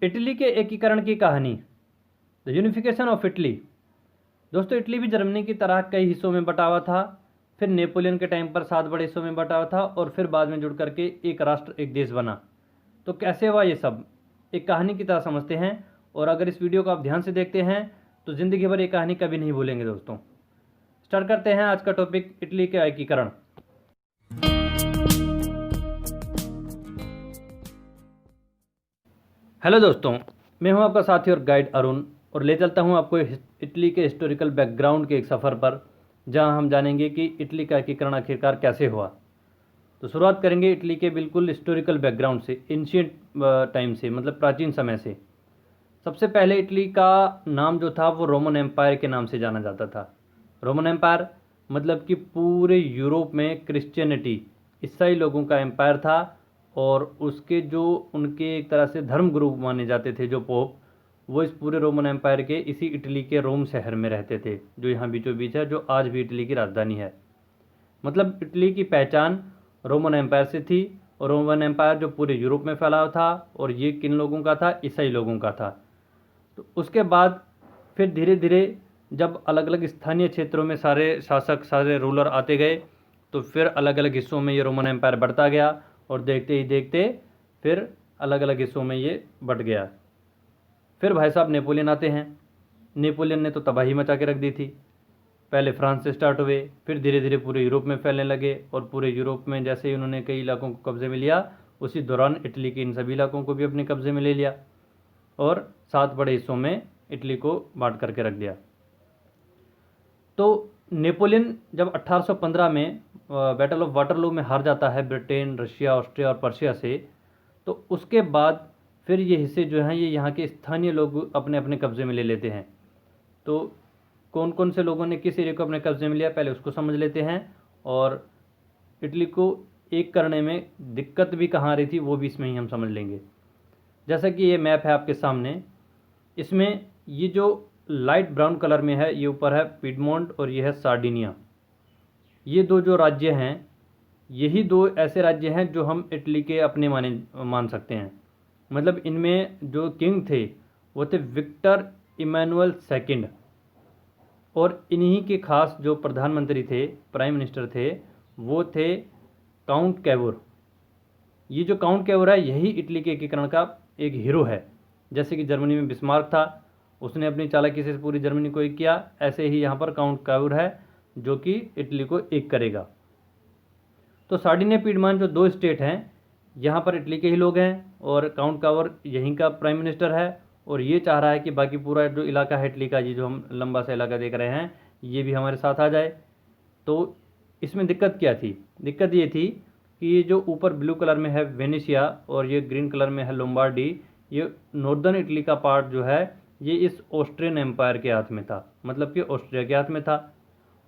Italy के एकीकरण की कहानी, द यूनिफिकेशन ऑफ इटली। दोस्तों, इटली भी जर्मनी की तरह कई हिस्सों में बटा हुआ था। फिर नेपोलियन के टाइम पर 7 बड़े हिस्सों में बटा हुआ था और फिर बाद में जुड़ करके एक राष्ट्र, एक देश बना। तो कैसे हुआ ये सब, एक कहानी की तरह समझते हैं। और अगर इस वीडियो को आप ध्यान से देखते हैं तो ज़िंदगी भर ये कहानी कभी नहीं भूलेंगे। दोस्तों, स्टार्ट करते हैं आज का टॉपिक, इटली के एकीकरण। हेलो दोस्तों, मैं हूं आपका साथी और गाइड अरुण, और ले चलता हूं आपको इटली के हिस्टोरिकल बैकग्राउंड के एक सफ़र पर, जहां हम जानेंगे कि इटली का एकीकरण आखिरकार कैसे हुआ। तो शुरुआत करेंगे इटली के बिल्कुल हिस्टोरिकल बैकग्राउंड से, एंशिएंट टाइम से, मतलब प्राचीन समय से। सबसे पहले इटली का नाम जो था वो रोमन एम्पायर के नाम से जाना जाता था। रोमन एम्पायर मतलब कि पूरे यूरोप में क्रिश्चियनिटी, ईसाई लोगों का एम्पायर था। और उसके जो उनके एक तरह से धर्म गुरु माने जाते थे, जो पोप, वो इस पूरे रोमन एम्पायर के इसी इटली के रोम शहर में रहते थे, जो यहाँ बीचों बीच है, जो आज भी इटली की राजधानी है। मतलब इटली की पहचान रोमन एम्पायर से थी, और रोमन एम्पायर जो पूरे यूरोप में फैला हुआ था, और ये किन लोगों का था? ईसाई लोगों का था। तो उसके बाद फिर धीरे धीरे जब अलग अलग स्थानीय क्षेत्रों में सारे शासक, सारे रूलर आते गए, तो फिर अलग अलग हिस्सों में ये रोमन एम्पायर बढ़ता गया, और देखते ही देखते फिर अलग अलग हिस्सों में ये बढ़ गया। फिर भाई साहब नेपोलियन आते हैं। नेपोलियन ने तो तबाही मचा के रख दी थी। पहले फ्रांस से स्टार्ट हुए, फिर धीरे धीरे पूरे यूरोप में फैलने लगे, और पूरे यूरोप में जैसे ही उन्होंने कई इलाकों को कब्जे में लिया, उसी दौरान इटली के इन सभी इलाकों को भी अपने कब्जे में ले लिया, और 7 बड़े हिस्सों में इटली को बांट करके रख दिया। तो नेपोलियन जब 1815 में बैटल ऑफ वाटरलू में हार जाता है ब्रिटेन, रशिया, ऑस्ट्रिया और पर्शिया से, तो उसके बाद फिर ये हिस्से जो हैं ये यहाँ के स्थानीय लोग अपने अपने कब्जे में ले लेते हैं। तो कौन कौन से लोगों ने किस एरिया को अपने कब्जे में लिया, पहले उसको समझ लेते हैं। और इटली को एक करने में दिक्कत भी कहाँ आ रही थी, वो भी इसमें ही हम समझ लेंगे। जैसा कि ये मैप है आपके सामने, इसमें ये जो लाइट ब्राउन कलर में है, ये ऊपर है पिडमोंट और ये है सार्डिनिया। ये दो जो राज्य हैं, यही दो ऐसे राज्य हैं जो हम इटली के अपने मान सकते हैं। मतलब इनमें जो किंग थे वो थे विक्टर इमैनुअल सेकंड, और इन्हीं के खास जो प्रधानमंत्री थे, प्राइम मिनिस्टर थे, वो थे काउंट कैवुर। ये जो काउंट कैवुर है, यही इटली के एकीकरण का एक हीरो है। जैसे कि जर्मनी में बिस्मार्क था, उसने अपनी चालाकी से पूरी जर्मनी को एक किया, ऐसे ही यहाँ पर काउंट कैवुर है जो कि इटली को एक करेगा। तो सार्डिनिया पीडमान जो 2 स्टेट हैं, यहाँ पर इटली के ही लोग हैं, और काउंट कैवुर यहीं का प्राइम मिनिस्टर है, और ये चाह रहा है कि बाकी पूरा जो इलाका है इटली का, ये जो हम लंबा सा इलाका देख रहे हैं, ये भी हमारे साथ आ जाए। तो इसमें दिक्कत क्या थी? दिक्कत ये थी कि ये जो ऊपर ब्लू कलर में है वेनेशिया, और ये ग्रीन कलर में है लोम्बार्डी, ये नॉर्दर्न इटली का पार्ट जो है, ये इस ऑस्ट्रियन एम्पायर के हाथ में था, मतलब कि ऑस्ट्रिया के हाथ में था।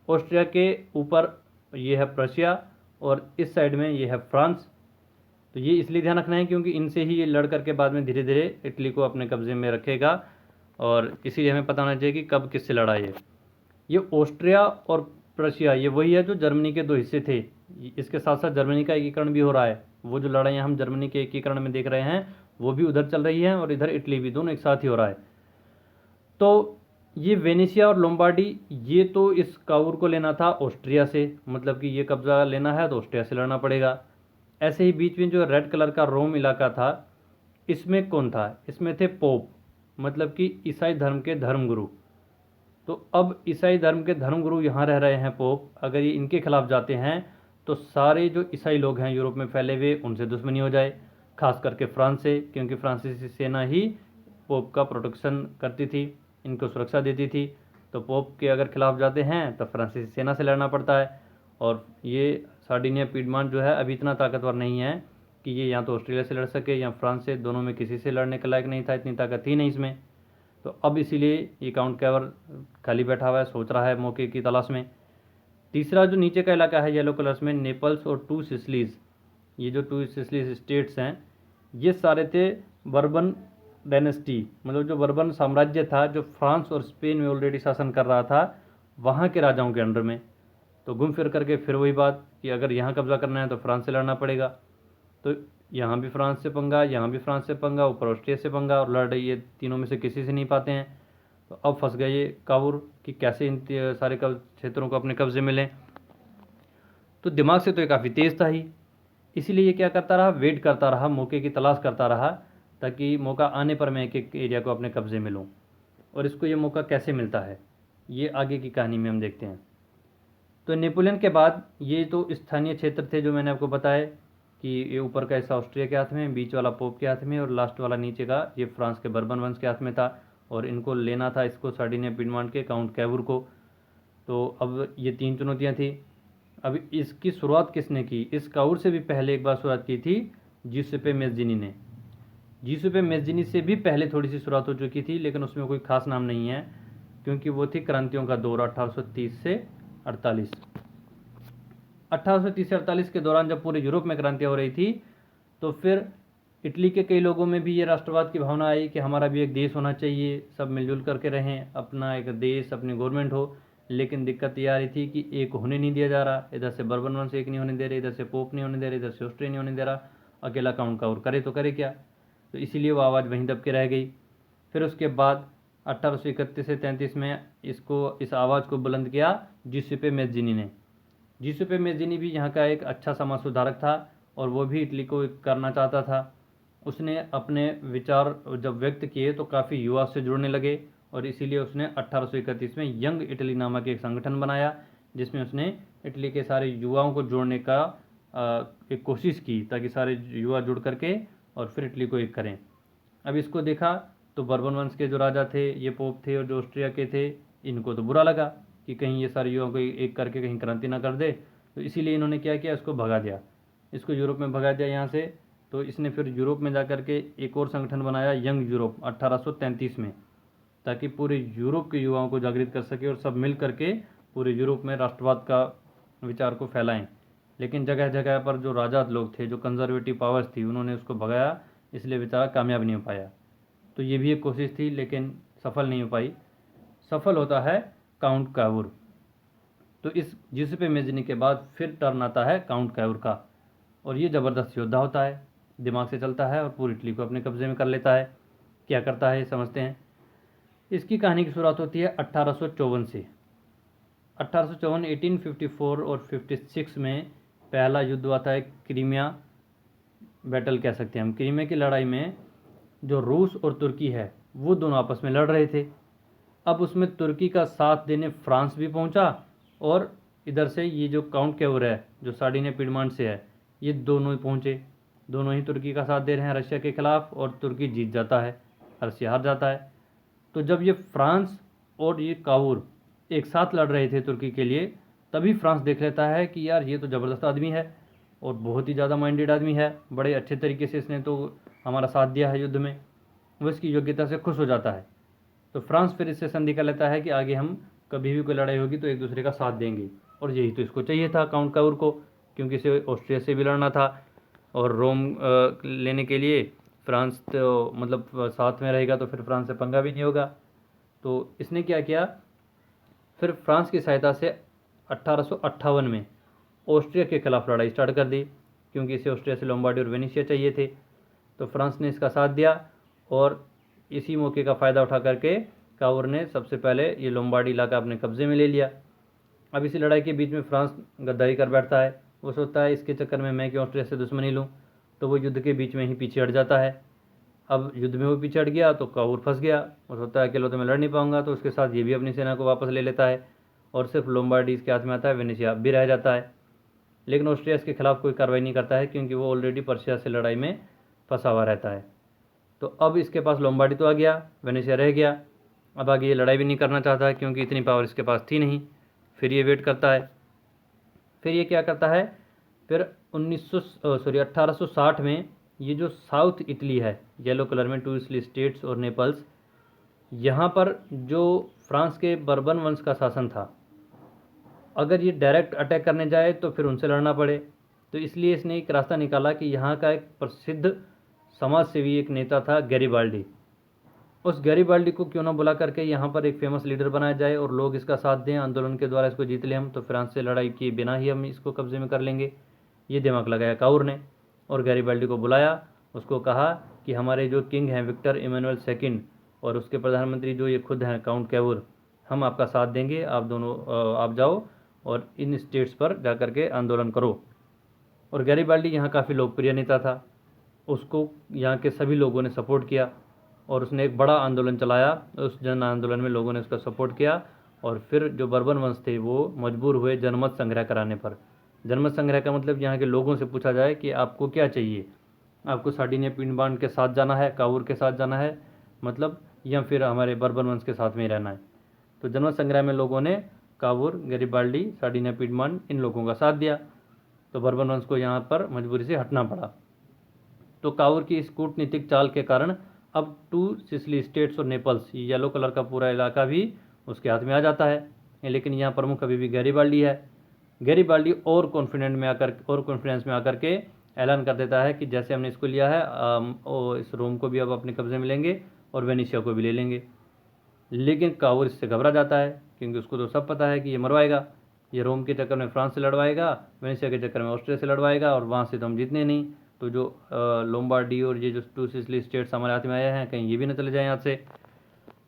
ऑस्ट्रिया के ऊपर ये है प्रशिया, और इस साइड में ये है फ्रांस। तो ये इसलिए ध्यान रखना है क्योंकि इनसे ही ये लड़ करके बाद में धीरे धीरे इटली को अपने कब्जे में रखेगा, और इसीलिए हमें पता होना चाहिए कि कब किससे लड़ा ये ऑस्ट्रिया और प्रशिया, ये वही है जो जर्मनी के 2 हिस्से थे। इसके साथ साथ जर्मनी का एकीकरण भी हो रहा है। वो जो लड़ाइयाँ हम जर्मनी के एकीकरण में देख रहे हैं, वो भी उधर चल रही हैं, और इधर इटली भी, दोनों एक साथ ही हो रहा है। तो ये वेनेशिया और लोम्बार्डी, ये तो इस काउर को लेना था ऑस्ट्रिया से, मतलब कि ये कब्जा लेना है तो ऑस्ट्रिया से लड़ना पड़ेगा। ऐसे ही बीच में जो रेड कलर का रोम इलाका था, इसमें कौन था? इसमें थे पोप, मतलब कि ईसाई धर्म के धर्मगुरु। तो अब ईसाई धर्म के धर्मगुरु यहाँ रह रहे हैं पोप, अगर ये इनके खिलाफ जाते हैं तो सारे जो ईसाई लोग हैं यूरोप में फैले हुए, उनसे दुश्मनी हो जाए, खास करके फ्रांस से, क्योंकि फ्रांसीसी सेना ही पोप का प्रोटेक्शन करती थी, इनको सुरक्षा देती थी। तो पोप के अगर खिलाफ जाते हैं तो फ्रांसीसी सेना से लड़ना पड़ता है। और ये सार्डिनिया पीडमान जो है अभी इतना ताकतवर नहीं है कि ये या तो ऑस्ट्रेलिया से लड़ सके या फ्रांस से, दोनों में किसी से लड़ने के लायक नहीं था, इतनी ताकत थी नहीं इसमें। तो अब इसीलिए ये काउंट कैवर खाली बैठा हुआ है, सोच रहा है मौके की तलाश में। तीसरा जो नीचे का इलाका है येलो कलर्स में, नेपल्स और 2 सिसिलीज, ये जो 2 सिसिलीज स्टेट्स हैं, ये सारे थे बर्बन डायनेस्टी, मतलब जो बर्बन साम्राज्य था, जो फ्रांस और स्पेन में ऑलरेडी शासन कर रहा था, वहाँ के राजाओं के अंडर में। तो घूम फिर करके फिर वही बात कि अगर यहाँ कब्जा करना है तो फ्रांस से लड़ना पड़ेगा। तो यहाँ भी फ्रांस से पंगा, यहाँ भी फ्रांस से पंगा, ऊपर ऑस्ट्रिया से पंगा, और लड़ रही ये तीनों में से किसी से नहीं पाते हैं। तो अब फंस गए ये कावूर कि कैसे इन सारे क्षेत्रों को अपने कब्जे में लें। तो दिमाग से तो ये काफ़ी तेज़ था ही, इसीलिए ये क्या करता रहा, वेट करता रहा, मौके की तलाश करता रहा, ताकि मौका आने पर मैं एक एक एरिया को अपने कब्जे में लूँ। और इसको ये मौका कैसे मिलता है, ये आगे की कहानी में हम देखते हैं। तो नेपोलियन के बाद ये तो स्थानीय क्षेत्र थे जो मैंने आपको बताया कि ये ऊपर का हिस्सा ऑस्ट्रिया के हाथ में, बीच वाला पोप के हाथ में, और लास्ट वाला नीचे का ये फ्रांस के बर्बन वंश के हाथ में था। और इनको लेना था, इसको सार्डिनिया पिडमॉन्ट के काउंट कैवूर को। तो अब ये तीन चुनौतियाँ थी। अब इसकी शुरुआत किसने की, इस काउर से भी पहले एक बार शुरुआत की थी जियुसेप्पे मैज़्ज़िनी ने। जियुसेप्पे मैज़्ज़िनी से भी पहले थोड़ी सी शुरुआत हो चुकी थी, लेकिन उसमें कोई खास नाम नहीं है, क्योंकि वो थी क्रांतियों का दौर 1830 से 48। 1830 से 48 के दौरान जब पूरे यूरोप में क्रांतियाँ हो रही थी, तो फिर इटली के कई लोगों में भी ये राष्ट्रवाद की भावना आई कि हमारा भी एक देश होना चाहिए, सब मिलजुल करके रहें, अपना एक देश, अपनी गवर्नमेंट हो। लेकिन दिक्कत ये आ रही थी कि एक होने नहीं दिया जा रहा, इधर से बर्बन वंश एक नहीं होने दे रहे, इधर से पोप नहीं होने दे रहे, इधर से ऑस्ट्रिया नहीं होने दे रहा, अकेला काउंट काउर करे तो करे क्या। तो इसीलिए वो आवाज़ वहीं दब के रह गई। फिर उसके बाद 1831 से 33 में इस आवाज़ को बुलंद किया जियुसेप्पे मैज़्ज़िनी ने। जियुसेप्पे मैज़्ज़िनी भी यहाँ का एक अच्छा समाज सुधारक था, और वो भी इटली को करना चाहता था। उसने अपने विचार जब व्यक्त किए तो काफ़ी युवा से जुड़ने लगे, और इसीलिए उसने 1831 में यंग इटली नामक एक संगठन बनाया, जिसमें उसने इटली के सारे युवाओं को जोड़ने का एक कोशिश की, ताकि सारे युवा जुड़ करके और फिर इटली को एक करें। अब इसको देखा तो बर्बन वंश के जो राजा थे, ये पोप थे, और जो ऑस्ट्रिया के थे, इनको तो बुरा लगा कि कहीं ये सारे युवाओं को एक करके कहीं क्रांति ना कर दे। तो इसीलिए इन्होंने क्या किया, इसको भगा दिया, इसको यूरोप में भगा दिया यहाँ से। तो इसने फिर यूरोप में जा कर के एक और संगठन बनाया, यंग यूरोप, 1833 में, ताकि पूरे यूरोप के युवाओं को जागृत कर सके और सब मिल करके पूरे यूरोप में राष्ट्रवाद का विचार को फैलाएं। लेकिन जगह जगह पर जो राजा लोग थे, जो कंजर्वेटिव पावर्स थी, उन्होंने उसको भगाया, इसलिए बेचारा कामयाब नहीं हो पाया। तो ये भी एक कोशिश थी, लेकिन सफल नहीं हो पाई। सफल होता है काउंट कैवूर। तो इस जियुसेप्पे मैज़्ज़िनी के बाद फिर टर्न आता है काउंट कैवूर का, और ये ज़बरदस्त योद्धा होता है, दिमाग से चलता है और पूरी इटली को अपने कब्जे में कर लेता है। क्या करता है समझते हैं। इसकी कहानी की शुरुआत होती है 1854 से। 1854, 1854 और 56 में पहला युद्ध हुआ था, क्रीमिया बैटल कह सकते हैं हम। क्रीमिया की लड़ाई में जो रूस और तुर्की है, वो दोनों आपस में लड़ रहे थे। अब उसमें तुर्की का साथ देने फ्रांस भी पहुंचा, और इधर से ये जो काउंट कैवूर है, जो सार्डिनिया पिडमॉन्ट से है, ये दोनों ही पहुंचे। दोनों ही तुर्की का साथ दे रहे हैं रशिया के खिलाफ, और तुर्की जीत जाता है, रशिया हार जाता है। तो जब ये फ्रांस और ये कावूर एक साथ लड़ रहे थे तुर्की के लिए, तभी फ्रांस देख लेता है कि यार ये तो ज़बरदस्त आदमी है, और बहुत ही ज़्यादा माइंडेड आदमी है, बड़े अच्छे तरीके से इसने तो हमारा साथ दिया है युद्ध में। वो इसकी योग्यता से खुश हो जाता है। तो फ्रांस फिर इससे संधि कर लेता है कि आगे हम कभी भी कोई लड़ाई होगी तो एक दूसरे का साथ देंगे। और यही तो इसको चाहिए था काउंट कैवूर को, क्योंकि इसे ऑस्ट्रिया से भी लड़ना था, और रोम लेने के लिए फ्रांस तो मतलब साथ में रहेगा, तो फिर फ्रांस से पंगा भी नहीं होगा। तो इसने क्या किया, फिर फ्रांस की सहायता से 1858 में ऑस्ट्रिया के खिलाफ लड़ाई स्टार्ट कर दी, क्योंकि इसे ऑस्ट्रिया से लोम्बार्डी और वेनेशिया चाहिए थे। तो फ्रांस ने इसका साथ दिया, और इसी मौके का फ़ायदा उठा करके कावूर ने सबसे पहले ये लोम्बार्डी इलाका अपने कब्जे में ले लिया। अब इसी लड़ाई के बीच में फ्रांस गद्दारी कर बैठता है। वो सोचता है इसके चक्कर में मैं क्यों ऑस्ट्रिया से दुश्मनी लूँ, तो वो युद्ध के बीच में ही पीछे हट जाता है। अब युद्ध में वो पीछे हट गया तो कावूर फंस गया। वो सोचता है अकेला तो मैं लड़ नहीं पाऊंगा, तो उसके साथ ये भी अपनी सेना को वापस ले लेता है, और सिर्फ लोम्बार्डी इसके हाथ में आता है, वेनेशिया भी रह जाता है। लेकिन ऑस्ट्रिया इसके खिलाफ कोई कार्रवाई नहीं करता है, क्योंकि वो ऑलरेडी पर्शिया से लड़ाई में फंसा हुआ रहता है। तो अब इसके पास लोम्बार्डी तो आ गया, वेनेशिया रह गया। अब आगे ये लड़ाई भी नहीं करना चाहता, क्योंकि इतनी पावर इसके पास थी नहीं। फिर ये वेट करता है। फिर ये क्या करता है, फिर 1860 में ये जो साउथ इटली है, येलो कलर में, टू इटली स्टेट्स और नेपल्स, यहाँ पर जो फ्रांस के बर्बन वंश का शासन था, अगर ये डायरेक्ट अटैक करने जाए तो फिर उनसे लड़ना पड़े। तो इसलिए इसने एक रास्ता निकाला कि यहाँ का एक प्रसिद्ध समाज सेवी एक नेता था, गैरिबाल्डी। उस गैरिबाल्डी को क्यों ना बुला करके यहाँ पर एक फेमस लीडर बनाया जाए, और लोग इसका साथ दें, आंदोलन के द्वारा इसको जीत लें हम, तो फ्रांस से लड़ाई किए बिना ही हम इसको कब्जे में कर लेंगे। ये दिमाग लगाया कावूर ने। और गैरीबाल्डी को बुलाया, उसको कहा कि हमारे जो किंग हैं विक्टर इमैनुअल सेकंड और उसके प्रधानमंत्री जो ये खुद हैं काउंट कैवुर, हम आपका साथ देंगे, आप दोनों आप जाओ और इन स्टेट्स पर जा कर के आंदोलन करो। और गैरीबाल्डी यहाँ काफ़ी लोकप्रिय नेता था, उसको यहाँ के सभी लोगों ने सपोर्ट किया और उसने एक बड़ा आंदोलन चलाया। उस जन आंदोलन में लोगों ने उसका सपोर्ट किया और फिर जो बर्बन वंश थे वो मजबूर हुए जनमत संग्रह कराने पर। जनमत संग्रह का मतलब यहाँ के लोगों से पूछा जाए कि आपको क्या चाहिए, आपको सार्डिनिया पिंडबांड के साथ जाना है, कावूर के साथ जाना है मतलब, या फिर हमारे बर्बन वंश के साथ में ही रहना है। तो जनमत संग्रह में लोगों ने कावूर, गैरीबाल्डी, सार्डिनिया पिंडबांड इन लोगों का साथ दिया, तो बर्बन वंश को यहाँ पर मजबूरी से हटना पड़ा। तो कावूर की इस कूटनीतिक चाल के कारण अब 2 सिसिली स्टेट्स और नेपल्स, येलो कलर का पूरा इलाका भी उसके हाथ में आ जाता है। लेकिन यहाँ प्रमुख अभी भी गैरीबाल्डी है। गैरीबाल्डी और कॉन्फिडेंस में आकर के ऐलान कर देता है कि जैसे हमने इसको लिया है इस रोम को भी अब अपने कब्जे में लेंगे और वेनेशिया को भी ले लेंगे। लेकिन कावूर इससे घबरा जाता है क्योंकि उसको तो सब पता है कि ये मरवाएगा, ये रोम के चक्कर में फ्रांस से लड़वाएगा, वेनेशिया के चक्कर में ऑस्ट्रिया से लड़वाएगा और वहाँ से तो हम जीतने नहीं। तो जो लोम्बार्डी और ये जो 2 सिसिली स्टेट्स हमारे हाथ में आए हैं कहीं ये भी न चले जाएँ यहाँ से।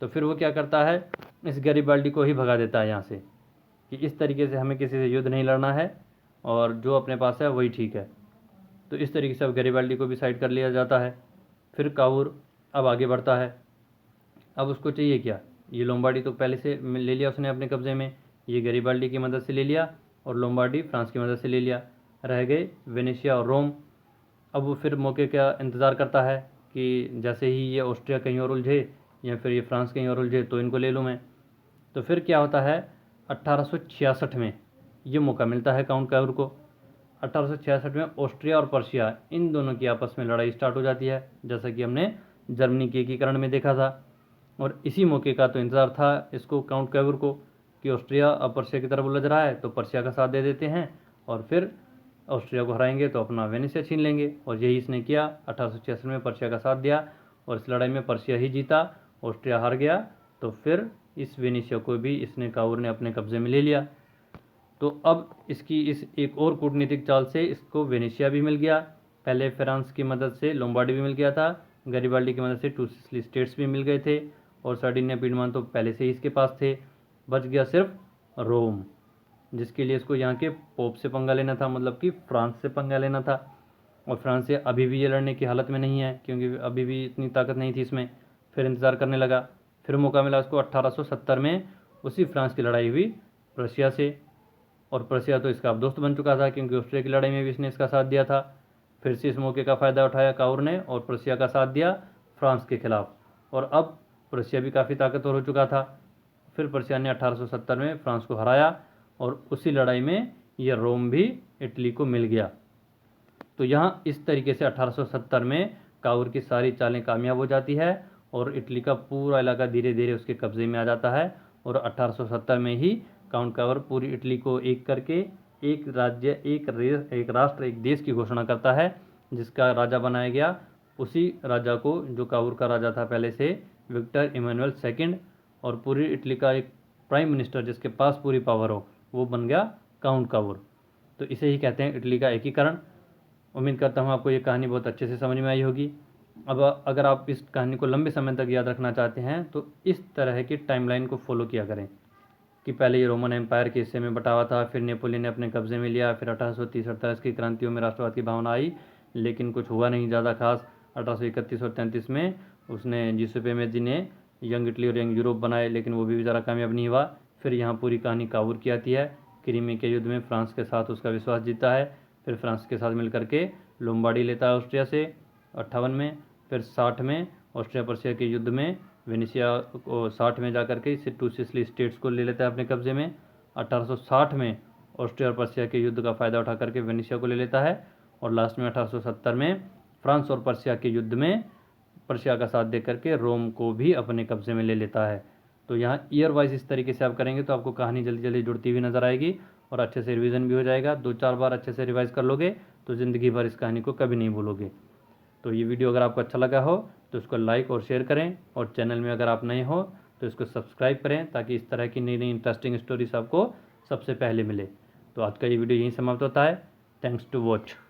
तो फिर वो क्या करता है, इस गैरीबाल्डी को ही भगा देता है यहाँ से कि इस तरीके से हमें किसी से युद्ध नहीं लड़ना है और जो अपने पास है वही ठीक है। तो इस तरीके से अब गैरीबाल्डी को भी साइड कर लिया जाता है। फिर कावूर अब आगे बढ़ता है। अब उसको चाहिए क्या, ये लोम्बार्डी तो पहले से ले लिया उसने अपने कब्जे में, ये गैरीबाल्डी की मदद से ले लिया और लोम्बार्डी फ्रांस की मदद से ले लिया, रह गए वेनेशिया और रोम। अब वो फिर मौके का इंतज़ार करता है कि जैसे ही ये ऑस्ट्रिया कहीं और उलझे या फिर ये फ्रांस कहीं और उलझे तो इनको ले लूँ मैं। तो फिर क्या होता है, 1866 में ये मौका मिलता है काउंट कैवूर को। 1866 में ऑस्ट्रिया और पर्शिया इन दोनों की आपस में लड़ाई स्टार्ट हो जाती है, जैसा कि हमने जर्मनी के एकीकरण में देखा था। और इसी मौके का तो इंतज़ार था इसको काउंट कैवूर को कि ऑस्ट्रिया अब पर्शिया की तरफ उलझ रहा है तो पर्शिया का साथ दे देते हैं और फिर ऑस्ट्रिया को हराएंगे तो अपना वेनेशिया छीन लेंगे। और यही इसने किया, 1866 में पर्शिया का साथ दिया और इस लड़ाई में पर्शिया ही जीता, ऑस्ट्रिया हार गया। तो फिर इस वेनेशिया को भी इसने कावूर ने अपने कब्जे में ले लिया। तो अब इसकी इस एक और कूटनीतिक चाल से इसको वेनेशिया भी मिल गया, पहले फ्रांस की मदद से लोम्बार्डी भी मिल गया था, गैरीबाल्डी की मदद से 2 सिसिली स्टेट्स भी मिल गए थे और सार्डिनिया पिंडबांड तो पहले से ही इसके पास थे। बच गया सिर्फ रोम, जिसके लिए इसको यहाँ के पोप से पंगा लेना था, मतलब कि फ्रांस से पंगा लेना था। और फ्रांस से अभी भी ये लड़ने की हालत में नहीं है क्योंकि अभी भी इतनी ताकत नहीं थी इसमें। फिर इंतज़ार करने लगा, फिर मौका मिला उसको 1870 में, उसी फ्रांस की लड़ाई हुई प्रशिया से। और प्रशिया तो इसका अब दोस्त बन चुका था क्योंकि ऑस्ट्रिया की लड़ाई में भी इसने इसका साथ दिया था। फिर से इस मौके का फ़ायदा उठाया कावूर ने और प्रशिया का साथ दिया फ्रांस के खिलाफ। और अब प्रशिया भी काफ़ी ताकतवर हो चुका था। फिर प्रशिया ने 1870 में फ्रांस को हराया और उसी लड़ाई में यह रोम भी इटली को मिल गया। तो यहाँ इस तरीके से 1870 में कावूर की सारी चालें कामयाब हो जाती है और इटली का पूरा इलाका धीरे धीरे उसके कब्जे में आ जाता है। और 1870 में ही काउंट कावूर पूरी इटली को एक करके एक राज्य, एक राष्ट्र, एक देश की घोषणा करता है, जिसका राजा बनाया गया उसी राजा को जो कावूर का राजा था पहले से, विक्टर इमैनुअल सेकंड। और पूरी इटली का एक प्राइम मिनिस्टर जिसके पास पूरी पावर हो वो बन गया काउंट कावूर। तो इसे ही कहते हैं इटली का एकीकरण। उम्मीद करता हूँ आपको ये कहानी बहुत अच्छे से समझ में आई होगी। अब अगर आप इस कहानी को लंबे समय तक याद रखना चाहते हैं तो इस तरह की टाइमलाइन को फॉलो किया करें कि पहले ये रोमन एम्पायर के हिस्से में बटा हुआ था, फिर नेपोलियन ने अपने कब्जे में लिया, फिर 1830-48 की क्रांतियों में राष्ट्रवाद की भावना आई लेकिन कुछ हुआ नहीं ज़्यादा खास। 1831 और 33 में उसने जिसेपे मेज़ी ने यंग इटली और यंग यूरोप बनाए लेकिन वो भी ज़्यादा कामयाब नहीं हुआ। फिर यहाँ पूरी कहानी कावूर की आती है। क्रीमी के युद्ध में फ्रांस के साथ उसका विश्वास जीता है, फिर फ्रांस के साथ मिलकर के लोम्बार्डी लेता है ऑस्ट्रिया से 58 में। फिर 60 में ऑस्ट्रिया पर्शिया के युद्ध में वेनेशिया को 60 में जाकर के इसे 2 सिसिली स्टेट्स को ले लेता है अपने कब्जे में। 1860 में ऑस्ट्रिया और पर्शिया के युद्ध का फ़ायदा उठा करके वेनेशिया को ले लेता है और लास्ट में 1870 में फ्रांस और पर्शिया के युद्ध में पर्शिया का साथ दे करके रोम को भी अपने कब्जे में ले लेता है। तो यहाँ ईयर वाइज इस तरीके से आप करेंगे तो आपको कहानी जल्दी जल्दी जुड़ती हुई नज़र आएगी और अच्छे से रिवीजन भी हो जाएगा। 2-4 बार अच्छे से रिवाइज कर लोगे तो ज़िंदगी भर इस कहानी को कभी नहीं भूलोगे। तो ये वीडियो अगर आपको अच्छा लगा हो तो इसको लाइक और शेयर करें और चैनल में अगर आप नए हो तो इसको सब्सक्राइब करें ताकि इस तरह की नई नई इंटरेस्टिंग स्टोरीज आपको सबसे पहले मिले। तो आज का ये वीडियो यहीं समाप्त होता है। Thanks to watch.